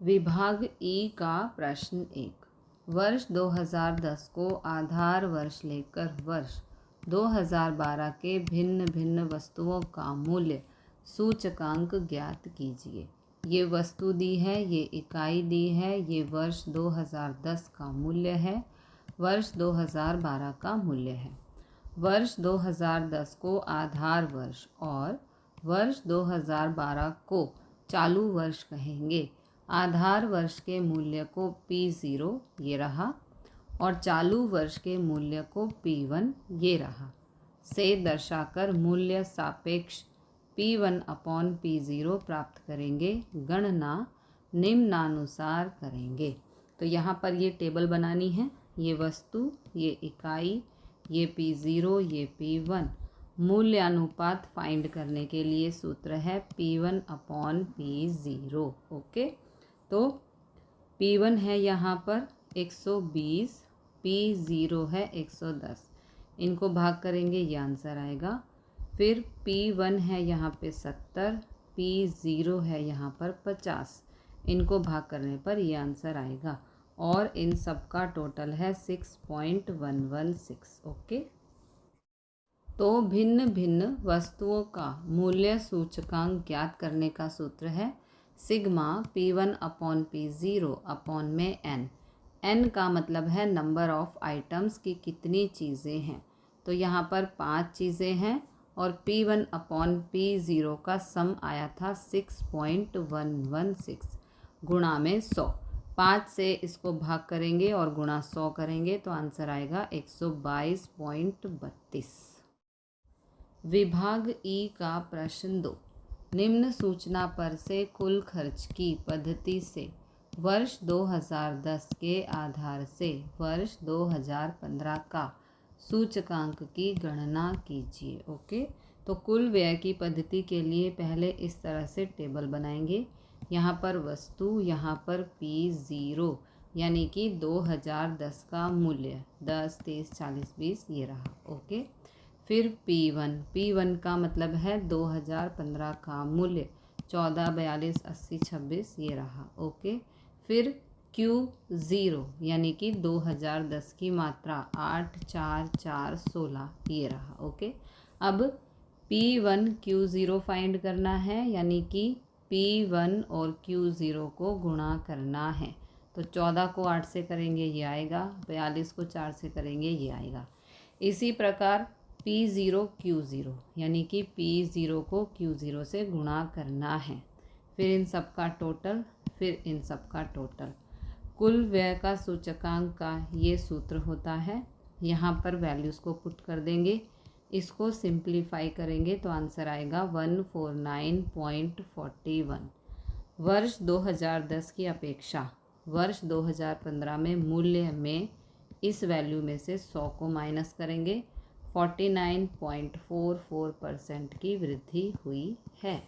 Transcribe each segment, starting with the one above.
विभाग ई का प्रश्न 1। वर्ष 2010 को आधार वर्ष लेकर वर्ष 2012 के भिन्न भिन्न वस्तुओं का मूल्य सूचकांक ज्ञात कीजिए। ये वस्तु दी है, ये इकाई दी है, ये वर्ष 2010 का मूल्य है, वर्ष 2012 का मूल्य है। वर्ष 2010 को आधार वर्ष और वर्ष 2012 को चालू वर्ष कहेंगे। आधार वर्ष के मूल्य को P0 ये रहा और चालू वर्ष के मूल्य को P1 ये रहा से दर्शाकर मूल्य सापेक्ष P1/P0 प्राप्त करेंगे। गणना निम्नानुसार करेंगे। तो यहाँ पर ये टेबल बनानी है। ये वस्तु, ये इकाई, ये P0, ये P1। मूल्यानुपात फाइंड करने के लिए सूत्र है P1/P0। ओके, तो P1 है यहाँ पर 120, P0 है 110। इनको भाग करेंगे, ये आंसर आएगा। फिर P1 है यहाँ पे 70, P0 है यहाँ पर 50। इनको भाग करने पर ये आंसर आएगा और इन सब का टोटल है 6.116। ओके, तो भिन्न भिन्न वस्तुओं का मूल्य सूचकांक ज्ञात करने का सूत्र है सिग्मा P1/P0 n का मतलब है नंबर ऑफ आइटम्स की कितनी चीज़ें हैं। तो यहाँ पर 5 चीज़ें हैं और P1/P0 का सम आया था 6.116 गुणा में 100। 5 से इसको भाग करेंगे और गुणा 100 करेंगे तो आंसर आएगा 122.32। विभाग ई का प्रश्न 2। निम्न सूचना पर से कुल खर्च की पद्धति से वर्ष 2010 के आधार से वर्ष 2015 का सूचकांक की गणना कीजिए। ओके, तो कुल व्यय की पद्धति के लिए पहले इस तरह से टेबल बनाएंगे। यहाँ पर वस्तु, यहाँ पर P0 यानी कि 2010 का मूल्य 10, 30, 40, 20 ये रहा। ओके, फिर P1 का मतलब है 2015 का मूल्य 14, 42, 80, 26 ये रहा। ओके, फिर Q0 यानी कि 2010 की मात्रा 8, 4, 4, 16 ये रहा। ओके, अब P1 Q0 फाइंड करना है, यानी कि P1 और Q0 को गुणा करना है। तो 14 को 8 से करेंगे ये आएगा, 42 को 4 से करेंगे ये आएगा। इसी प्रकार P0 Q0 यानी कि P0 को Q0 से गुणा करना है। फिर इन सब का टोटल, फिर इन सब का टोटल। कुल व्यय का सूचकांक का ये सूत्र होता है। यहाँ पर वैल्यूज़ को पुट कर देंगे, इसको सिंप्लीफाई करेंगे तो आंसर आएगा 149.41। वर्ष 2010 की अपेक्षा वर्ष 2015 में मूल्य में इस वैल्यू में से 100 को माइनस करेंगे। 49.44% की वृद्धि हुई है।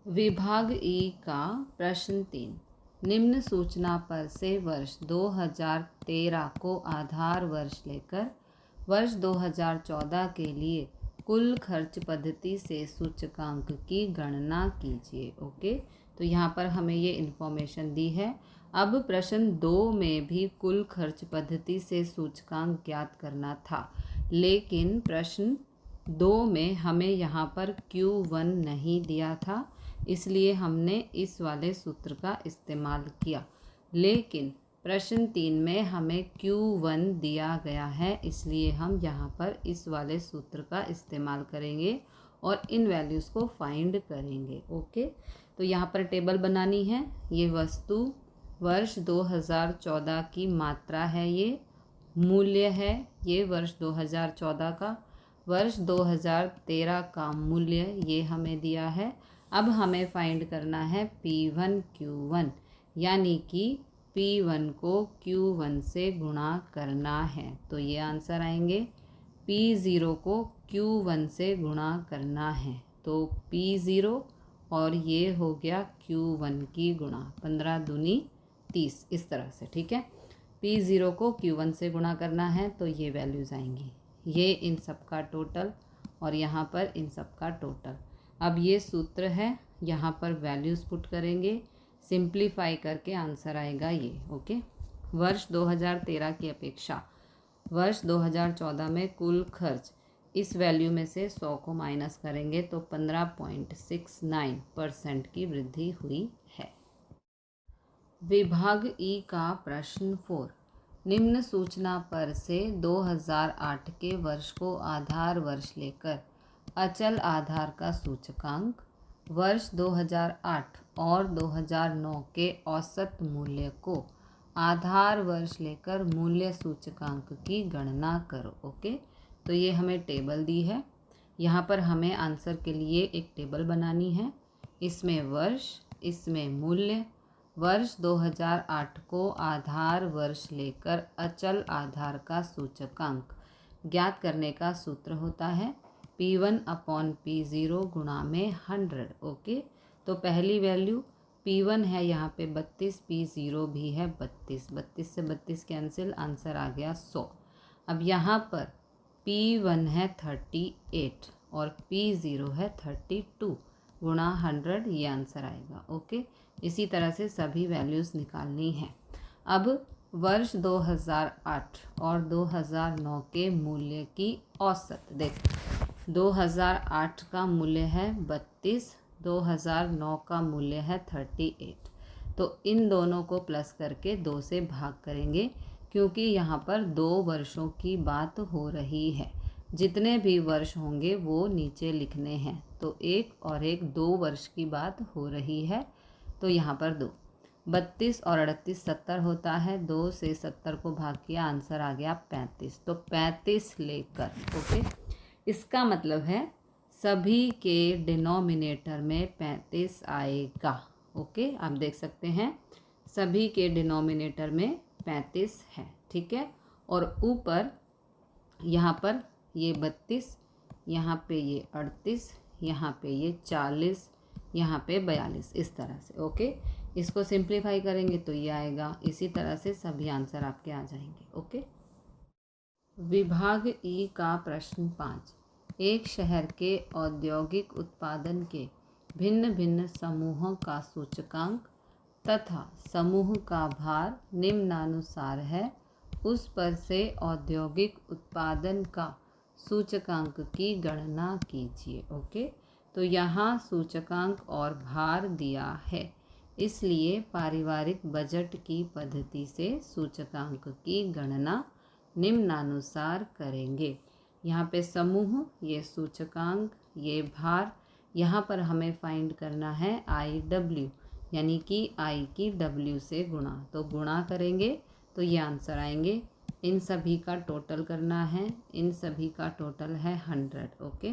विभाग ई का प्रश्न 3। निम्न सूचना पर से वर्ष 2013 को आधार वर्ष लेकर वर्ष 2014 के लिए कुल खर्च पद्धति से सूचकांक की गणना कीजिए। ओके, तो यहाँ पर हमें ये इन्फॉर्मेशन दी है। अब प्रश्न 2 में भी कुल खर्च पद्धति से सूचकांक ज्ञात करना था, लेकिन प्रश्न 2 में हमें यहाँ पर Q1 नहीं दिया था, इसलिए हमने इस वाले सूत्र का इस्तेमाल किया। लेकिन प्रश्न 3 में हमें Q1 दिया गया है, इसलिए हम यहाँ पर इस वाले सूत्र का इस्तेमाल करेंगे और इन वैल्यूज़ को फाइंड करेंगे। ओके, तो यहाँ पर टेबल बनानी है। ये वस्तु वर्ष 2014 की मात्रा है, ये मूल्य है, ये वर्ष 2014 का। वर्ष 2013 का मूल्य ये हमें दिया है। अब हमें फाइंड करना है P1 Q1 यानी कि P1 को Q1 से गुणा करना है। तो ये आंसर आएंगे। P0 को Q1 से गुणा करना है, तो P0 और ये हो गया Q1 की गुणा, 15 दूनी 30 इस तरह से। ठीक है, P0 को Q1 से गुणा करना है तो ये वैल्यूज़ आएंगी। ये इन सब का टोटल और यहाँ पर इन सब का टोटल। अब ये सूत्र है, यहाँ पर वैल्यूज़ पुट करेंगे। सिंप्लीफाई करके आंसर आएगा ये। ओके, वर्ष 2013 की अपेक्षा वर्ष 2014 में कुल खर्च इस वैल्यू में से 100 को माइनस करेंगे तो 15.69% की वृद्धि हुई है। विभाग ई का प्रश्न 4, निम्न सूचना पर से 2008 के वर्ष को आधार वर्ष लेकर अचल आधार का सूचकांक वर्ष 2008 और 2009 के औसत मूल्य को आधार वर्ष लेकर मूल्य सूचकांक की गणना करो। ओके, तो ये हमें टेबल दी है। यहाँ पर हमें आंसर के लिए एक टेबल बनानी है। इसमें वर्ष, इसमें मूल्य। वर्ष 2008 को आधार वर्ष लेकर अचल आधार का सूचकांक ज्ञात करने का सूत्र होता है P1/P0 गुणा में 100। ओके, तो पहली वैल्यू P1 है यहाँ पे 32, P0 भी है 32, 32 से 32 कैंसिल, आंसर आ गया 100। अब यहाँ पर P1 है 38 और P0 है 32 गुणा 100, ये आंसर आएगा। ओके, इसी तरह से सभी वैल्यूज़ निकालनी है। अब वर्ष 2008 और 2009 के मूल्य की औसत देख, 2008 का मूल्य है 32, 2009 का मूल्य है 38। तो इन दोनों को प्लस करके 2 से भाग करेंगे, क्योंकि यहाँ पर 2 वर्षों की बात हो रही है। जितने भी वर्ष होंगे वो नीचे लिखने हैं। तो 1 और 1 2 वर्ष की बात हो रही है, तो यहाँ पर 2। 32 और 38 70 होता है, 2 से 70 को भाग किया, आंसर आ गया 35। तो 35 लेकर, ओके, इसका मतलब है सभी के डिनोमिनेटर में 35 आएगा। ओके, आप देख सकते हैं सभी के डिनोमिनेटर में 35 है। ठीक है, और ऊपर यहाँ पर ये 32, यहाँ पे ये 38, यहाँ पे ये 40, यहाँ पे 42, इस तरह से। ओके, इसको सिंप्लीफाई करेंगे तो ये आएगा। इसी तरह से सभी आंसर आपके आ जाएंगे। ओके, विभाग ई का प्रश्न 5, एक शहर के औद्योगिक उत्पादन के भिन्न भिन्न समूहों का सूचकांक तथा समूह का भार निम्नानुसार है, उस पर से औद्योगिक उत्पादन का सूचकांक की गणना कीजिए। ओके, तो यहाँ सूचकांक और भार दिया है, इसलिए पारिवारिक बजट की पद्धति से सूचकांक की गणना निम्नानुसार करेंगे। यहाँ पे समूह, ये सूचकांक, ये भार। यहाँ पर हमें फाइंड करना है IW, यानी कि I की W से गुणा। तो गुणा करेंगे तो ये आंसर आएंगे। इन सभी का टोटल करना है, इन सभी का टोटल है 100। ओके,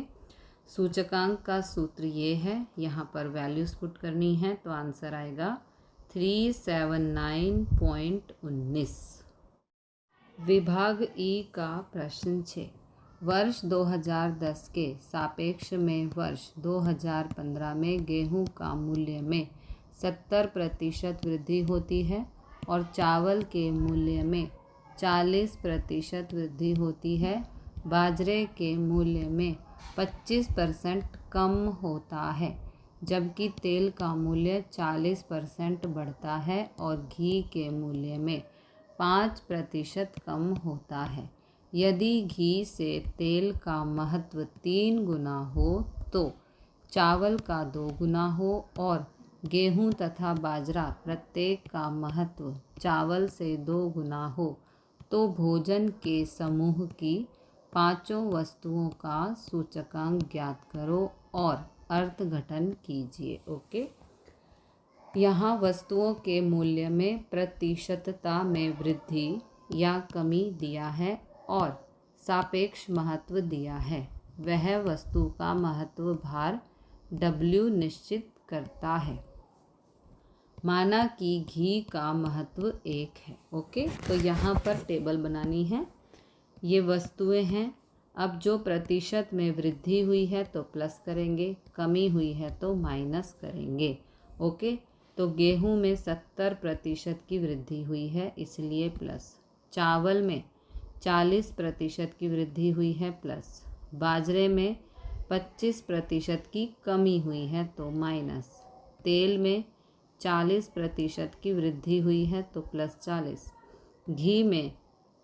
सूचकांक का सूत्र ये है, यहाँ पर वैल्यूज़ पुट करनी है तो आंसर आएगा 379.19। विभाग ई का प्रश्न 6, वर्ष 2010 के सापेक्ष में वर्ष 2015 में गेहूं का मूल्य में 70% वृद्धि होती है और चावल के मूल्य में 40% वृद्धि होती है। बाजरे के मूल्य में 25% कम होता है, जबकि तेल का मूल्य 40% बढ़ता है और घी के मूल्य में 5% कम होता है। यदि घी से तेल का महत्व 3 गुना हो तो चावल का 2 गुना हो और गेहूं तथा बाजरा प्रत्येक का महत्व चावल से 2 गुना हो तो भोजन के समूह की 5 वस्तुओं का सूचकांक ज्ञात करो और अर्थघटन कीजिए। ओके, यहाँ वस्तुओं के मूल्य में प्रतिशतता में वृद्धि या कमी दिया है और सापेक्ष महत्व दिया है। वह वस्तु का महत्व भार W निश्चित करता है। माना कि घी का महत्व 1 है। ओके, तो यहाँ पर टेबल बनानी है। ये वस्तुएं हैं। अब जो प्रतिशत में वृद्धि हुई है तो प्लस करेंगे, कमी हुई है तो माइनस करेंगे। ओके, तो गेहूं में 70% की वृद्धि हुई है, इसलिए प्लस। चावल में 40% की वृद्धि हुई है, प्लस। बाजरे में 25% की कमी हुई है तो माइनस। तेल में 40% की वृद्धि हुई है तो +40। घी में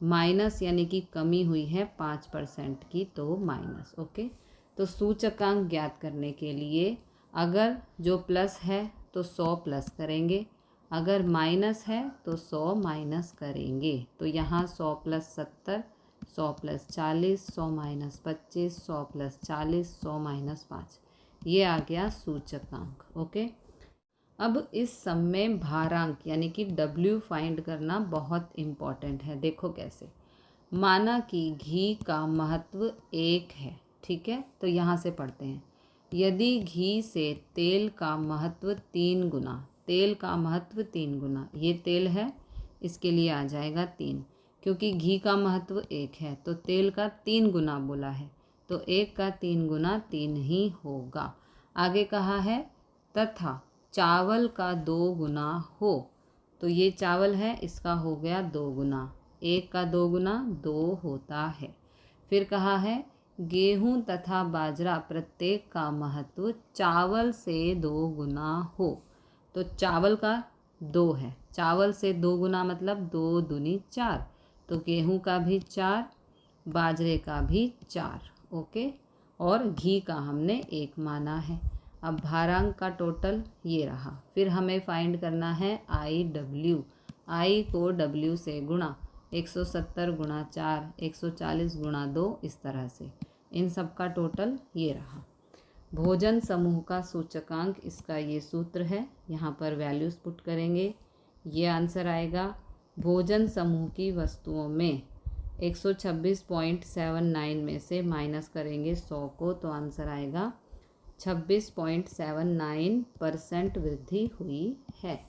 माइनस यानी कि कमी हुई है 5% की तो माइनस। ओके, तो सूचकांक ज्ञात करने के लिए अगर जो प्लस है तो 100 प्लस करेंगे, अगर माइनस है तो 100 माइनस करेंगे। तो यहाँ 100 + 70, 100 + 40, 100 - 25, 100 + 40, 100 - 5, ये आ गया सूचकांक। ओके, अब इस सम में भारांक यानी कि W फाइंड करना बहुत इम्पॉर्टेंट है। देखो कैसे, माना कि घी का महत्व 1 है, ठीक है, तो यहाँ से पढ़ते हैं। यदि घी से तेल का महत्व 3 गुना, तेल का महत्व 3 गुना, ये तेल है, इसके लिए आ जाएगा 3, क्योंकि घी का महत्व 1 है तो तेल का 3 गुना बोला है, तो 1 का 3 गुना 3 ही होगा। आगे कहा है तथा चावल का 2 गुना हो, तो ये चावल है, इसका हो गया 2 गुना, 1 का 2 गुना 2 होता है। फिर कहा है गेहूं तथा बाजरा प्रत्येक का महत्व चावल से 2 गुना हो, तो चावल का 2 है, चावल से 2 गुना मतलब 2 दूनी 4, तो गेहूं का भी 4, बाजरे का भी 4। ओके, और घी का हमने 1 माना है। अब भारांक का टोटल ये रहा। फिर हमें फाइंड करना है IW, I को W से गुणा, 170 गुणा 4, 140 गुणा 2, इस तरह से इन सब का टोटल ये रहा। भोजन समूह का सूचकांक, इसका ये सूत्र है, यहाँ पर वैल्यूज़ पुट करेंगे, ये आंसर आएगा। भोजन समूह की वस्तुओं में 126.79 में से माइनस करेंगे 100 को, तो आंसर आएगा 26.79% वृद्धि हुई है।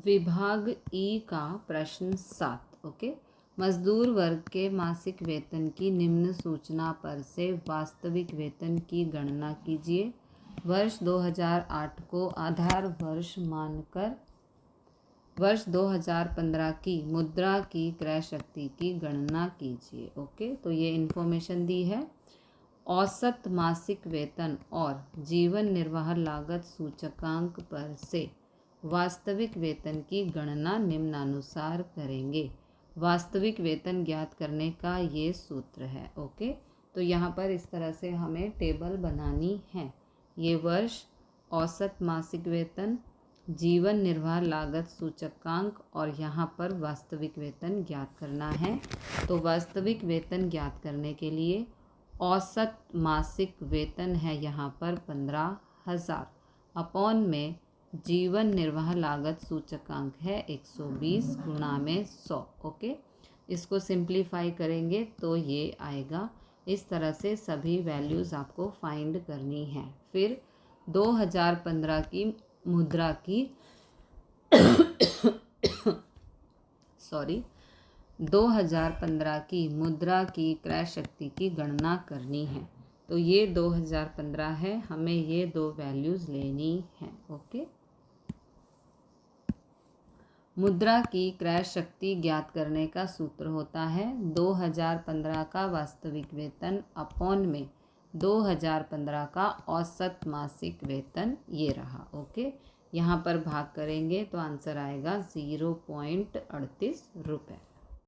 विभाग ई का प्रश्न 7। ओके, मजदूर वर्ग के मासिक वेतन की निम्न सूचना पर से वास्तविक वेतन की गणना कीजिए। वर्ष 2008 को आधार वर्ष मानकर वर्ष 2015 की मुद्रा की क्रय शक्ति की गणना कीजिए। ओके, तो ये इन्फॉर्मेशन दी है। औसत मासिक वेतन और जीवन निर्वाह लागत सूचकांक पर से वास्तविक वेतन की गणना निम्नानुसार करेंगे। वास्तविक वेतन ज्ञात करने का ये सूत्र है। ओके, तो यहाँ पर इस तरह से हमें टेबल बनानी है। ये वर्ष, औसत मासिक वेतन, जीवन निर्वाह लागत सूचकांक और यहाँ पर वास्तविक वेतन ज्ञात करना है। तो वास्तविक वेतन ज्ञात करने के लिए औसत मासिक वेतन है यहाँ पर 15,000, अपॉन में जीवन निर्वाह लागत सूचकांक है 120 गुणा में 100। ओके, इसको सिंप्लीफाई करेंगे तो ये आएगा। इस तरह से सभी वैल्यूज़ आपको फाइंड करनी है। फिर 2015 की मुद्रा की 2015 की मुद्रा की क्रय शक्ति की गणना करनी है। तो ये 2015 है, हमें ये 2 वैल्यूज़ लेनी है। ओके, मुद्रा की क्रय शक्ति ज्ञात करने का सूत्र होता है 2015 का वास्तविक वेतन अपॉन में 2015 का औसत मासिक वेतन, ये रहा। ओके, यहाँ पर भाग करेंगे तो आंसर आएगा 0.38 रुपये।